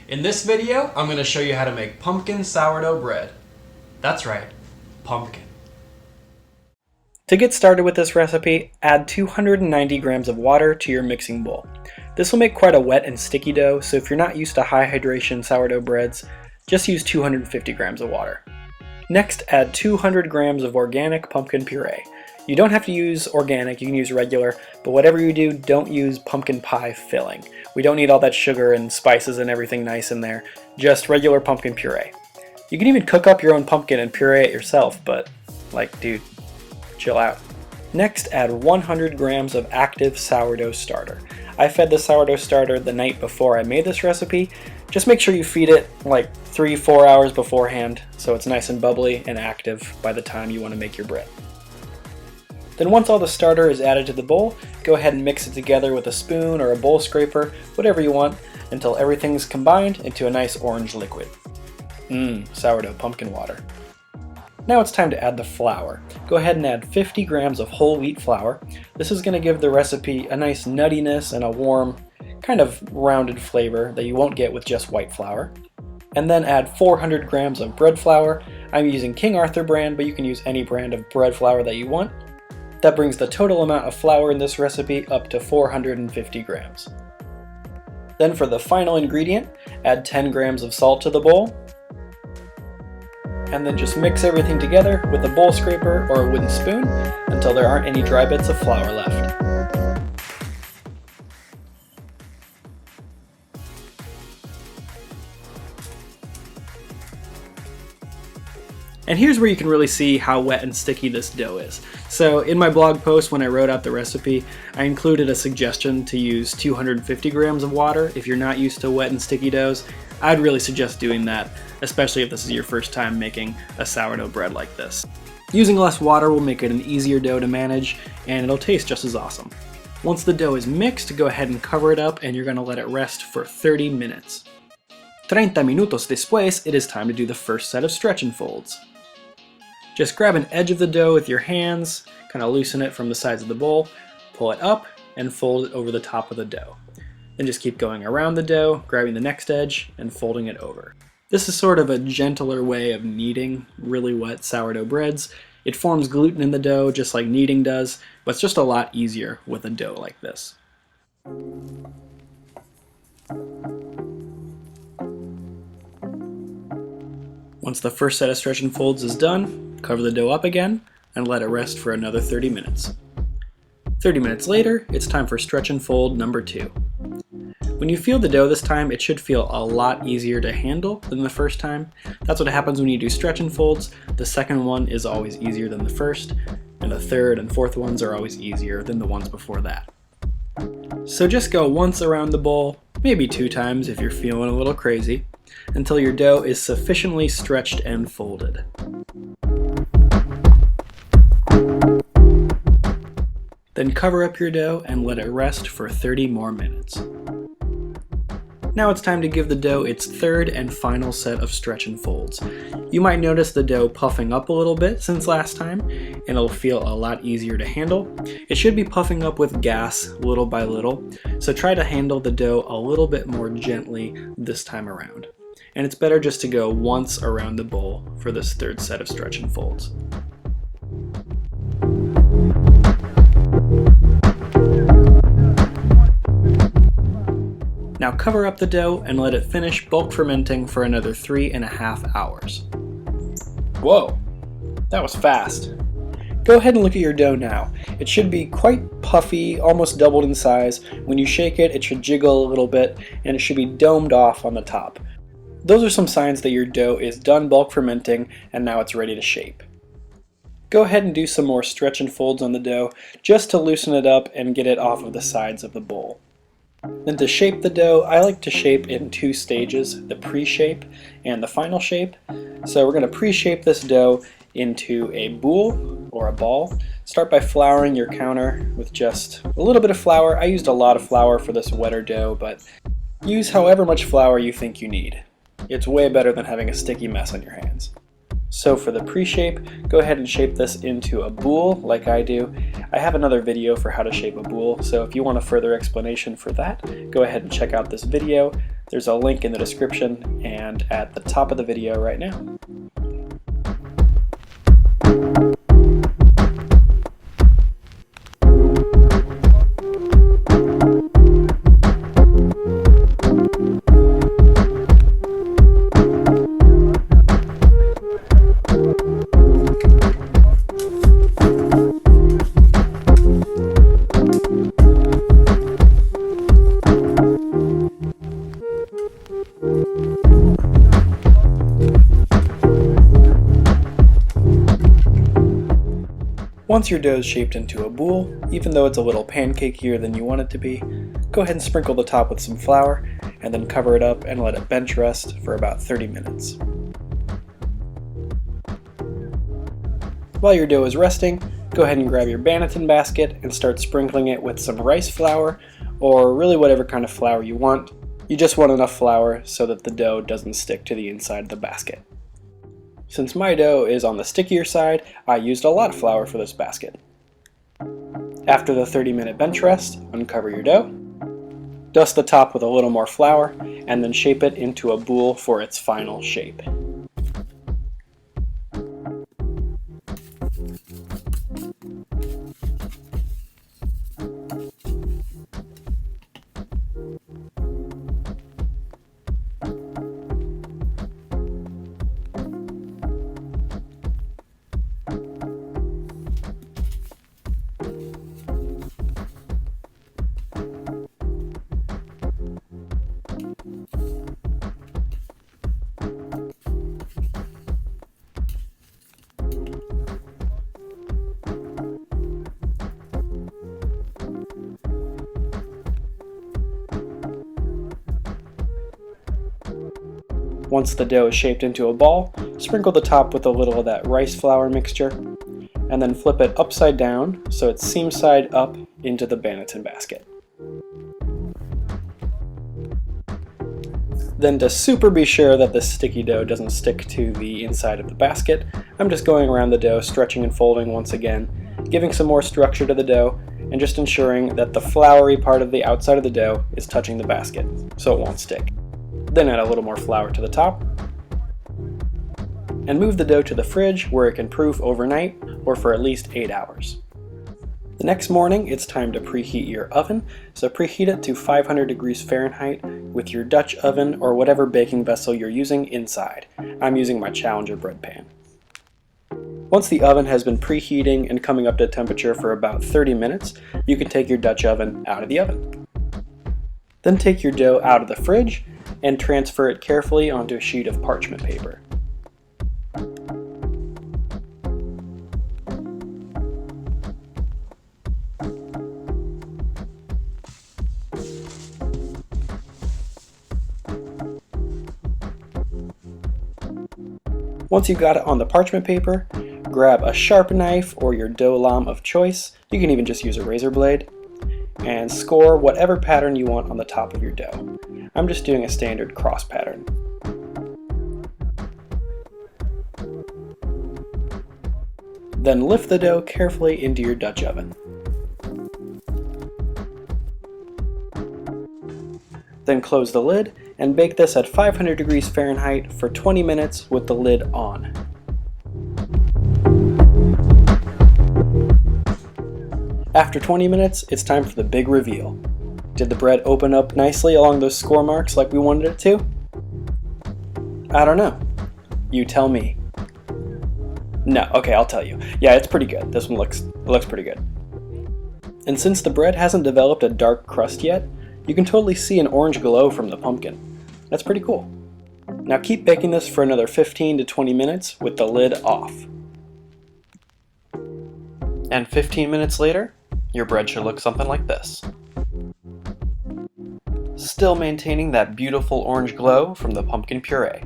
In this video, I'm going to show you how to make pumpkin sourdough bread. That's right, pumpkin. To get started with this recipe, add 290 grams of water to your mixing bowl. This will make quite a wet and sticky dough, so if you're not used to high hydration sourdough breads, just use 250 grams of water. Next, add 200 grams of organic pumpkin puree. You don't have to use organic, you can use regular, but whatever you do, don't use pumpkin pie filling. We don't need all that sugar and spices and everything nice in there, just regular pumpkin puree. You can even cook up your own pumpkin and puree it yourself, but dude, chill out. Next, add 100 grams of active sourdough starter. I fed the sourdough starter the night before I made this recipe. Just make sure you feed it like 3-4 hours beforehand so it's nice and bubbly and active by the time you want to make your bread. Then once all the starter is added to the bowl, go ahead and mix it together with a spoon or a bowl scraper, whatever you want, until everything's combined into a nice orange liquid. Sourdough pumpkin water. Now it's time to add the flour. Go ahead and add 50 grams of whole wheat flour. This is going to give the recipe a nice nuttiness and a warm, kind of rounded flavor that you won't get with just white flour. And then add 400 grams of bread flour. I'm using King Arthur brand, but you can use any brand of bread flour that you want. That brings the total amount of flour in this recipe up to 450 grams. Then for the final ingredient, add 10 grams of salt to the bowl. And then just mix everything together with a bowl scraper or a wooden spoon until there aren't any dry bits of flour left. And here's where you can really see how wet and sticky this dough is. So in my blog post when I wrote out the recipe, I included a suggestion to use 250 grams of water. If you're not used to wet and sticky doughs, I'd really suggest doing that, especially if this is your first time making a sourdough bread like this. Using less water will make it an easier dough to manage, and it'll taste just as awesome. Once the dough is mixed, go ahead and cover it up, and you're going to let it rest for 30 minutes. 30 minutos después, it is time to do the first set of stretch and folds. Just grab an edge of the dough with your hands, kind of loosen it from the sides of the bowl, pull it up, and fold it over the top of the dough. Then just keep going around the dough, grabbing the next edge, and folding it over. This is sort of a gentler way of kneading really wet sourdough breads. It forms gluten in the dough just like kneading does, but it's just a lot easier with a dough like this. Once the first set of stretch and folds is done, cover the dough up again and let it rest for another 30 minutes. 30 minutes later, it's time for stretch and fold number 2. When you feel the dough this time, it should feel a lot easier to handle than the first time. That's what happens when you do stretch and folds. The second one is always easier than the first, and the third and fourth ones are always easier than the ones before that. So just go once around the bowl, maybe 2 times if you're feeling a little crazy, until your dough is sufficiently stretched and folded. Then cover up your dough and let it rest for 30 more minutes. Now it's time to give the dough its third and final set of stretch and folds. You might notice the dough puffing up a little bit since last time, and it'll feel a lot easier to handle. It should be puffing up with gas little by little, so try to handle the dough a little bit more gently this time around. And it's better just to go once around the bowl for this third set of stretch and folds. Now cover up the dough and let it finish bulk fermenting for another 3.5 hours. Whoa, that was fast. Go ahead and look at your dough now. It should be quite puffy, almost doubled in size. When you shake it, it should jiggle a little bit, and it should be domed off on the top. Those are some signs that your dough is done bulk fermenting and now it's ready to shape. Go ahead and do some more stretch and folds on the dough just to loosen it up and get it off of the sides of the bowl. Then to shape the dough, I like to shape in 2 stages, the pre-shape and the final shape. So we're going to pre-shape this dough into a boule or a ball. Start by flouring your counter with just a little bit of flour. I used a lot of flour for this wetter dough, but use however much flour you think you need. It's way better than having a sticky mess on your hands. So for the pre-shape, go ahead and shape this into a boule like I do. I have another video for how to shape a boule, so if you want a further explanation for that, go ahead and check out this video. There's a link in the description and at the top of the video right now. Once your dough is shaped into a boule, even though it's a little pancakier than you want it to be, go ahead and sprinkle the top with some flour, and then cover it up and let it bench rest for about 30 minutes. While your dough is resting, go ahead and grab your banneton basket and start sprinkling it with some rice flour, or really whatever kind of flour you want. You just want enough flour so that the dough doesn't stick to the inside of the basket. Since my dough is on the stickier side, I used a lot of flour for this basket. After the 30-minute bench rest, uncover your dough, dust the top with a little more flour, and then shape it into a boule for its final shape. Once the dough is shaped into a ball, sprinkle the top with a little of that rice flour mixture, and then flip it upside down so it's seam side up into the banneton basket. Then to super be sure that the sticky dough doesn't stick to the inside of the basket, I'm just going around the dough, stretching and folding once again, giving some more structure to the dough, and just ensuring that the floury part of the outside of the dough is touching the basket so it won't stick. Then add a little more flour to the top, and move the dough to the fridge where it can proof overnight or for at least 8 hours. The next morning, it's time to preheat your oven, so preheat it to 500 degrees Fahrenheit with your Dutch oven or whatever baking vessel you're using inside. I'm using my Challenger bread pan. Once the oven has been preheating and coming up to temperature for about 30 minutes, you can take your Dutch oven out of the oven. Then take your dough out of the fridge and transfer it carefully onto a sheet of parchment paper. Once you've got it on the parchment paper, grab a sharp knife or your dough lam of choice, you can even just use a razor blade, and score whatever pattern you want on the top of your dough. I'm just doing a standard cross pattern. Then lift the dough carefully into your Dutch oven. Then close the lid and bake this at 500 degrees Fahrenheit for 20 minutes with the lid on. After 20 minutes, it's time for the big reveal. Did the bread open up nicely along those score marks like we wanted it to? I don't know. You tell me. No, okay, I'll tell you. Yeah, it's pretty good. This one looks pretty good. And since the bread hasn't developed a dark crust yet, you can totally see an orange glow from the pumpkin. That's pretty cool. Now keep baking this for another 15 to 20 minutes with the lid off. And 15 minutes later, your bread should look something like this. Still maintaining that beautiful orange glow from the pumpkin puree.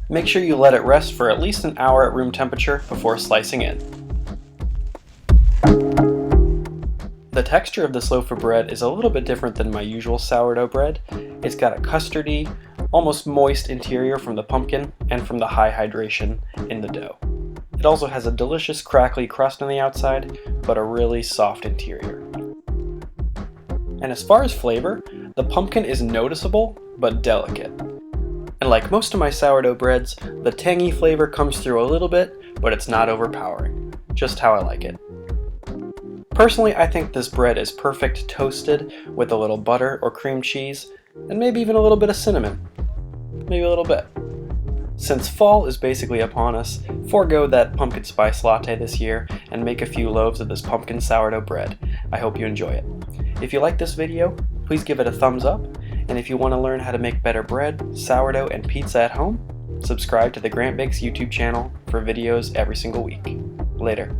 Make sure you let it rest for at least an hour at room temperature before slicing in. The texture of this loaf of bread is a little bit different than my usual sourdough bread. It's got a custardy, almost moist interior from the pumpkin and from the high hydration in the dough. It also has a delicious crackly crust on the outside, but a really soft interior. And as far as flavor, the pumpkin is noticeable but delicate. And like most of my sourdough breads, the tangy flavor comes through a little bit, but it's not overpowering. Just how I like it. Personally, I think this bread is perfect toasted with a little butter or cream cheese, and maybe even a little bit of cinnamon. Maybe a little bit. Since fall is basically upon us, forego that pumpkin spice latte this year and make a few loaves of this pumpkin sourdough bread. I hope you enjoy it. If you like this video, please give it a thumbs up, and if you want to learn how to make better bread, sourdough, and pizza at home, subscribe to the Grant Bakes YouTube channel for videos every single week. Later.